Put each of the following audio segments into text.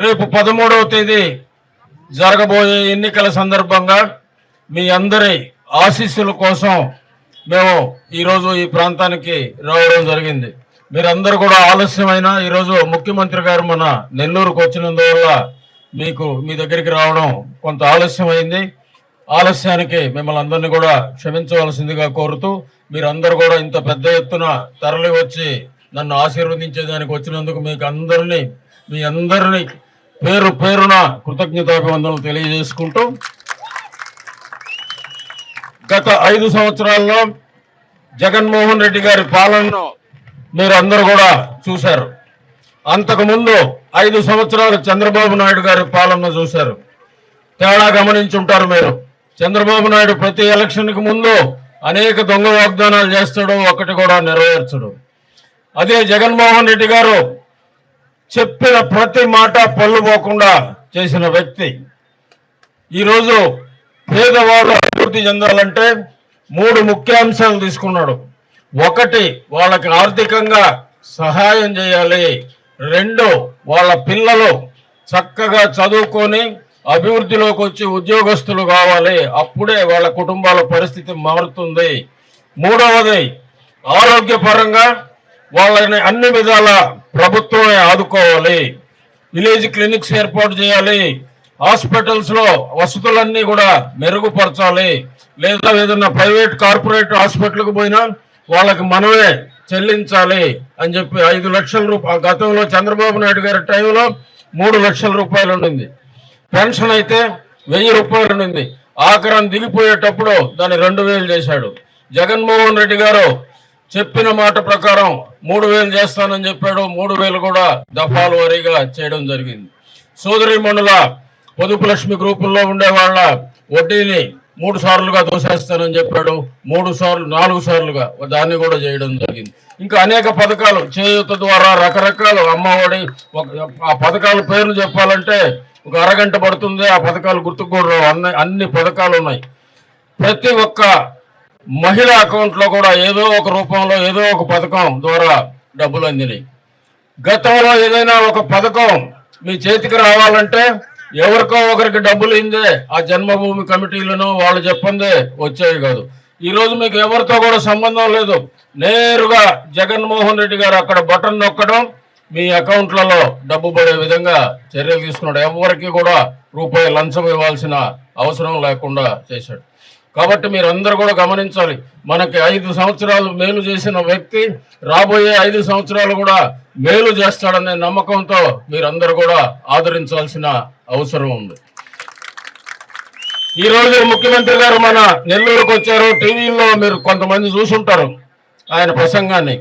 రేపు 13వ తేదీ జరగబోయే ఎన్నికల సందర్భంగా మీ అందరి ఆశీస్సుల కోసం మేము ఈరోజు ఈ ప్రాంతానికి రావడం జరిగింది. మీరందరూ కూడా ఆలస్యమైన ఈరోజు ముఖ్యమంత్రి గారు మన నెల్లూరుకు వచ్చినందువల్ల మీకు మీ దగ్గరికి రావడం కొంత ఆలస్యమైంది. ఆలస్యానికి మిమ్మల్ని అందరినీ కూడా క్షమించవలసిందిగా కోరుతూ మీరందరూ కూడా ఇంత పెద్ద ఎత్తున తరలి వచ్చి నన్ను ఆశీర్వదించేదానికి వచ్చినందుకు మీ అందరినీ పేరు పేరున కృతజ్ఞతాభివందనలు తెలియజేసుకుంటూ, గత 5 సంవత్సరాల్లో జగన్మోహన్ రెడ్డి గారి పాలనను మీరందరూ కూడా చూశారు. అంతకుముందు 5 సంవత్సరాలు చంద్రబాబు నాయుడు గారి పాలన చూశారు. తేడా గమనించుంటారు మీరు. చంద్రబాబు నాయుడు ప్రతి ఎలక్షన్కి ముందు అనేక దొంగ వాగ్దానాలు చేస్తాడు, ఒకటి కూడా నెరవేర్చడు. అదే జగన్మోహన్ రెడ్డి గారు చెప్పిన ప్రతి మాట పళ్ళు పోకుండా చేసిన వ్యక్తి. ఈరోజు పేదవాళ్ళు అభివృద్ధి చెందాలంటే 3 ముఖ్యాంశాలు తీసుకున్నాడు. 1, వాళ్ళకి ఆర్థికంగా సహాయం చేయాలి. 2, వాళ్ళ పిల్లలు చక్కగా చదువుకొని అభివృద్ధిలోకి వచ్చి ఉద్యోగస్తులు కావాలి, అప్పుడే వాళ్ళ కుటుంబాల పరిస్థితి మారుతుంది. 3వది, ఆరోగ్యపరంగా వాళ్ళని అన్ని విధాల ప్రభుత్వమే ఆదుకోవాలి. విలేజ్ క్లినిక్స్ ఏర్పాటు చేయాలి. హాస్పిటల్స్ లో వసతులన్నీ కూడా మెరుగుపరచాలి. లేదా ఏదైనా ప్రైవేట్ కార్పొరేట్ హాస్పిటల్కి పోయినా వాళ్ళకి మనమే చెల్లించాలి అని చెప్పి 5 లక్షల రూపాయలు, గతంలో చంద్రబాబు నాయుడు గారి టైంలో 3 లక్షల రూపాయలు ఉండింది. పెన్షన్ అయితే 1000 రూపాయలు ఉండింది. ఆఖరం దిగిపోయేటప్పుడు దాన్ని 2000 చేశాడు. జగన్మోహన్ రెడ్డి గారు చెప్పిన మాట ప్రకారం 3000 చేస్తానని చెప్పాడు. 3000 కూడా దఫాల వారీగా చేయడం జరిగింది. సోదరీమణుల పొదుపు లక్ష్మి గ్రూపుల్లో ఉండే వాళ్ళ వడ్డీని 3 సార్లుగా దోసేస్తానని చెప్పాడు. 4 సార్లుగా దాన్ని కూడా చేయడం జరిగింది. ఇంకా అనేక పథకాలు, చేయూత ద్వారా రకరకాల అమ్మఒడి, ఆ పథకాల పేర్లు చెప్పాలంటే ఒక అరగంట పడుతుంది. ఆ పథకాలు గుర్తుకు కూడా అన్ని పథకాలు ఉన్నాయి. ప్రతి ఒక్క మహిళ అకౌంట్లో కూడా ఏదో ఒక రూపంలో ఏదో ఒక పథకం ద్వారా డబ్బులు అందినాయి. గతంలో ఏదైనా ఒక పథకం మీ చేతికి రావాలంటే ఎవరికో ఒకరికి డబ్బులు ఇందే ఆ జన్మభూమి కమిటీలను వాళ్ళు చెప్పందే వచ్చేవి కాదు. ఈరోజు మీకు ఎవరితో కూడా సంబంధం లేదు. నేరుగా జగన్మోహన్ రెడ్డి గారు అక్కడ బటన్ నొక్కడం, మీ అకౌంట్లలో డబ్బు పడే విధంగా చర్యలు తీసుకున్నాడు. ఎవరికి కూడా రూపాయి లంచం ఇవ్వాల్సిన అవసరం లేకుండా చేశాడు. కాబట్టి మీరందరూ కూడా గమనించాలి, మనకి 5 సంవత్సరాలు మేలు చేసిన వ్యక్తి రాబోయే 5 సంవత్సరాలు కూడా మేలు చేస్తాడనే నమ్మకంతో మీరందరూ కూడా ఆదరించాల్సిన అవసరం ఉంది. ఈరోజు ముఖ్యమంత్రి గారు మన నెల్లూరుకు వచ్చారు. టీవీల్లో మీరు కొంతమంది చూసుంటారు ఆయన ప్రసంగాన్ని.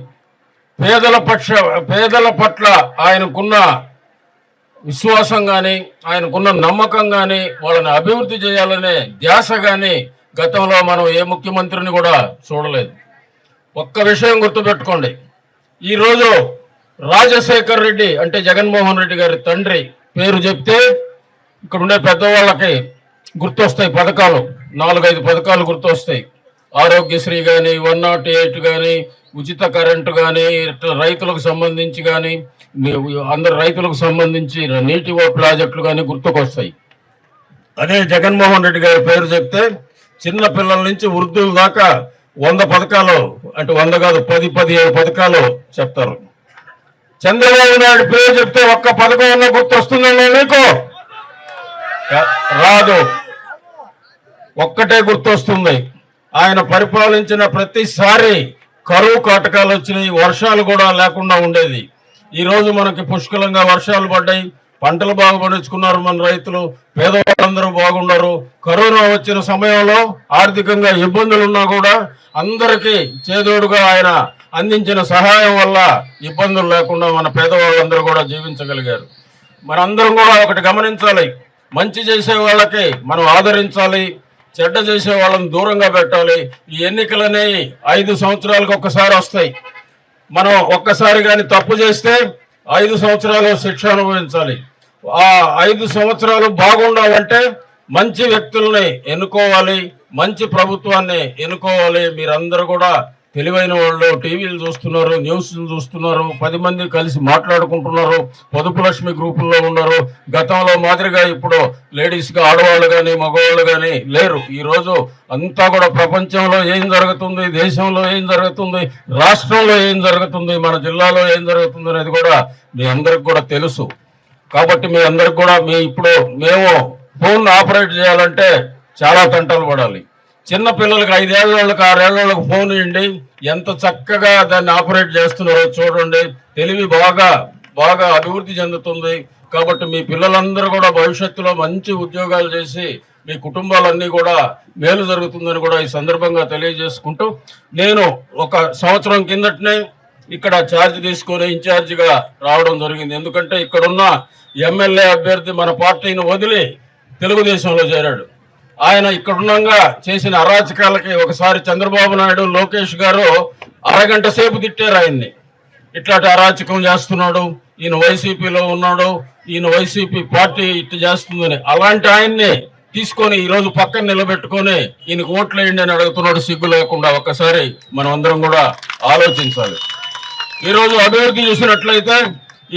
పేదల పట్ల ఆయనకున్న విశ్వాసం కానీ, ఆయనకున్న నమ్మకం కానీ, వాళ్ళని అభివృద్ధి చేయాలనే ధ్యాస కానీ గతంలో మనం ఏ ముఖ్యమంత్రిని కూడా చూడలేదు. ఒక్క విషయం గుర్తుపెట్టుకోండి, ఈరోజు రాజశేఖర్ రెడ్డి అంటే జగన్మోహన్ రెడ్డి గారి తండ్రి పేరు చెప్తే ఇక్కడ ఉండే పెద్దవాళ్ళకి గుర్తొస్తాయి పథకాలు. 4-5 పథకాలు గుర్తొస్తాయి. ఆరోగ్యశ్రీ కానీ, 108 కానీ, ఉచిత కరెంటు కానీ, రైతులకు సంబంధించి కానీ, అందరు రైతులకు సంబంధించి నీటి ప్రాజెక్టులు కానీ గుర్తుకొస్తాయి. అదే జగన్మోహన్ రెడ్డి గారి పేరు చెప్తే చిన్న పిల్లల నుంచి వృద్ధుల దాకా 100 పథకాలు, అంటే 100 కాదు 10-15 పథకాలు చెప్తారు. చంద్రబాబు నాయుడు పేరు చెప్తే ఒక్క పథకం అన్నా గుర్తొస్తుందండి మీకు? రాదు. ఒక్కటే గుర్తొస్తుంది, ఆయన పరిపాలించిన ప్రతిసారి కరువు కాటకాలు వచ్చినాయి, వర్షాలు కూడా లేకుండా ఉండేది. ఈరోజు మనకి పుష్కలంగా వర్షాలు పడ్డాయి, పంటలు బాగా పండించుకున్నారు మన రైతులు, పేదవాళ్ళందరూ బాగున్నారు. కరోనా వచ్చిన సమయంలో ఆర్థికంగా ఇబ్బందులు ఉన్నా కూడా అందరికీ చేదోడుగా ఆయన అందించిన సహాయం వల్ల ఇబ్బందులు లేకుండా మన పేదవాళ్ళందరూ కూడా జీవించగలిగారు. మనందరం కూడా ఒకటి గమనించాలి, మంచి చేసే వాళ్ళకి మనం ఆదరించాలి, చెడ్డ చేసే వాళ్ళని దూరంగా పెట్టాలి. ఈ ఎన్నికలనేవి 5 సంవత్సరాలకు ఒక్కసారి వస్తాయి. మనం ఒక్కసారి కానీ తప్పు చేస్తే 5 సంవత్సరాలు శిక్ష అనుభవించాలి. ఆ 5 సంవత్సరాలు బాగుండాలంటే మంచి వ్యక్తుల్ని ఎన్నుకోవాలి, మంచి ప్రభుత్వాన్ని ఎన్నుకోవాలి. మీరందరూ కూడా తెలివైన వాళ్ళు టీవీలు చూస్తున్నారు, న్యూస్లు చూస్తున్నారు, 10 మంది కలిసి మాట్లాడుకుంటున్నారు, పొదుపు లక్ష్మి గ్రూపుల్లో ఉన్నారు. గతంలో మాదిరిగా ఇప్పుడు లేడీస్గా ఆడవాళ్ళు కానీ మగవాళ్ళు కానీ లేరు. ఈరోజు అంతా కూడా ప్రపంచంలో ఏం జరుగుతుంది, దేశంలో ఏం జరుగుతుంది, రాష్ట్రంలో ఏం జరుగుతుంది, మన జిల్లాలో ఏం జరుగుతుంది అనేది కూడా మీ అందరికి కూడా తెలుసు. కాబట్టి మీ అందరికి కూడా మేము ఫోన్ ఆపరేట్ చేయాలంటే చాలా తంటాలు పడాలి. చిన్న పిల్లలకి 5 ఏళ్ళ వాళ్ళకి 6 ఏళ్ళ వాళ్ళకి ఫోన్ ఇవ్వండి, ఎంత చక్కగా దాన్ని ఆపరేట్ చేస్తున్నారో చూడండి. తెలివి బాగా అభివృద్ధి చెందుతుంది. కాబట్టి మీ పిల్లలందరూ కూడా భవిష్యత్తులో మంచి ఉద్యోగాలు చేసి మీ కుటుంబాలన్నీ కూడా మేలు జరుగుతుందని కూడా ఈ సందర్భంగా తెలియజేసుకుంటూ, నేను 1 సంవత్సరం కిందటనే ఇక్కడ ఛార్జ్ తీసుకొని ఇన్ఛార్జిగా రావడం జరిగింది. ఎందుకంటే ఇక్కడున్న ఎమ్మెల్యే అభ్యర్థి మన పార్టీని వదిలి తెలుగుదేశంలో చేరాడు. ఆయన ఇక్కడున్నంగా చేసిన అరాచకాలకి ఒకసారి చంద్రబాబు నాయుడు, లోకేష్ గారు అరగంట సేపు తిట్టారు ఆయన్ని. ఇట్లాంటి అరాచకం చేస్తున్నాడు, ఈయన వైసీపీలో ఉన్నాడు, ఈయన వైసీపీ పార్టీ ఇట్లా చేస్తుందని. అలాంటి ఆయన్ని తీసుకొని ఈరోజు పక్కన నిలబెట్టుకొని ఈయనకు ఓట్లు వేయండి అని అడుగుతున్నాడు సిగ్గు లేకుండా. ఒక్కసారి మనం అందరం కూడా ఆలోచించాలి. ఈరోజు అభివృద్ధి చూసినట్లయితే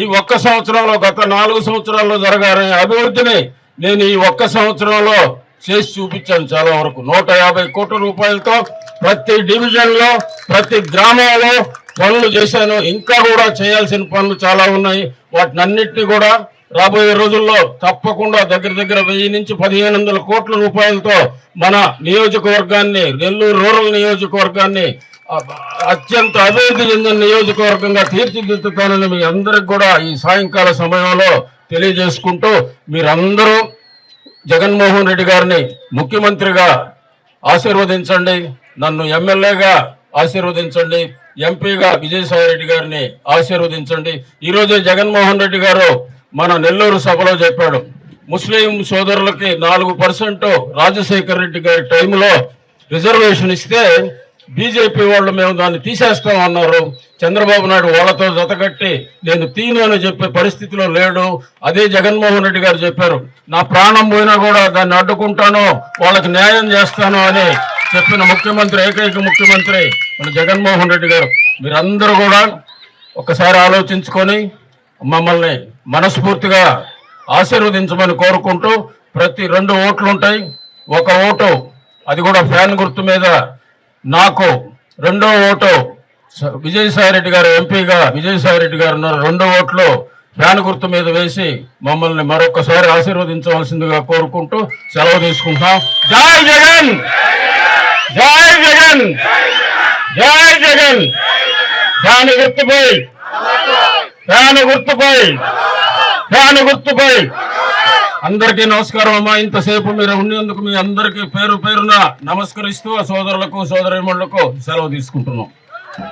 ఈ 1 సంవత్సరంలో, గత 4 సంవత్సరాల్లో జరగాలని అభివృద్ధిని నేను ఈ 1 సంవత్సరంలో చేసి చూపించాను. చాలా వరకు 150 కోట్ల రూపాయలతో ప్రతి డివిజన్లో, ప్రతి గ్రామంలో పనులు చేశాను. ఇంకా కూడా చేయాల్సిన పనులు చాలా ఉన్నాయి. వాటినన్నిటినీ కూడా రాబోయే రోజుల్లో తప్పకుండా దగ్గర 1000 నుంచి 1500 కోట్ల రూపాయలతో మన నియోజకవర్గాన్ని, నెల్లూరు రూరల్ నియోజకవర్గాన్ని అత్యంత అభివృద్ధి చెందిన నియోజకవర్గంగా తీర్చిదిద్దుతానని మీ అందరికి కూడా ఈ సాయంకాల సమయంలో తెలియజేసుకుంటూ, మీరందరూ జగన్మోహన్ రెడ్డి గారిని ముఖ్యమంత్రిగా ఆశీర్వదించండి, నన్ను ఎమ్మెల్యేగా ఆశీర్వదించండి, ఎంపీగా విజయసాయి రెడ్డి గారిని ఆశీర్వదించండి. ఈరోజే జగన్మోహన్ రెడ్డి గారు మన నెల్లూరు సభలో చెప్పాడు, ముస్లిం సోదరులకి 4% రాజశేఖర్ రెడ్డి గారి టైంలో రిజర్వేషన్ ఇస్తే బీజేపీ వాళ్ళు మేము దాన్ని తీసేస్తాం అన్నారు. చంద్రబాబు నాయుడు వాళ్ళతో జతకట్టి నేను తీను అని చెప్పే పరిస్థితిలో లేడు. అదే జగన్మోహన్ రెడ్డి గారు చెప్పారు, నా ప్రాణం పోయినా కూడా దాన్ని అడ్డుకుంటాను, వాళ్ళకి న్యాయం చేస్తాను అని చెప్పిన ముఖ్యమంత్రి, ఏకైక ముఖ్యమంత్రి మన జగన్మోహన్ రెడ్డి గారు. మీరందరూ కూడా ఒకసారి ఆలోచించుకొని మమ్మల్ని మనస్ఫూర్తిగా ఆశీర్వదించమని కోరుకుంటూ, ప్రతి 2 ఓట్లు ఉంటాయి. 1 ఓటు అది కూడా ఫ్యాన్ గుర్తు మీద నాకు, 2వ ఓటు విజయసాయి రెడ్డి గారు ఎంపీగా విజయసాయి రెడ్డి గారు ఉన్నారు. 2 ఓట్లు ఫ్యాన్ గుర్తు మీద వేసి మమ్మల్ని మరొకసారి ఆశీర్వదించవలసిందిగా కోరుకుంటూ సెలవు తీసుకుంటాం. జై జగన్, జై జగన్, జై జగన్. ఫ్యాన్ గుర్తుపై, ఫ్యాన్ గుర్తుపై, ఫ్యాన్ గుర్తుపై. అందరికీ నమస్కారం అమ్మా. ఇంతసేపు మీరు ఉండేందుకు మీ అందరికీ పేరు పేరున నమస్కరిస్తూ సోదరులకు సోదరీమణులకు సెలవు తీసుకుంటున్నాం.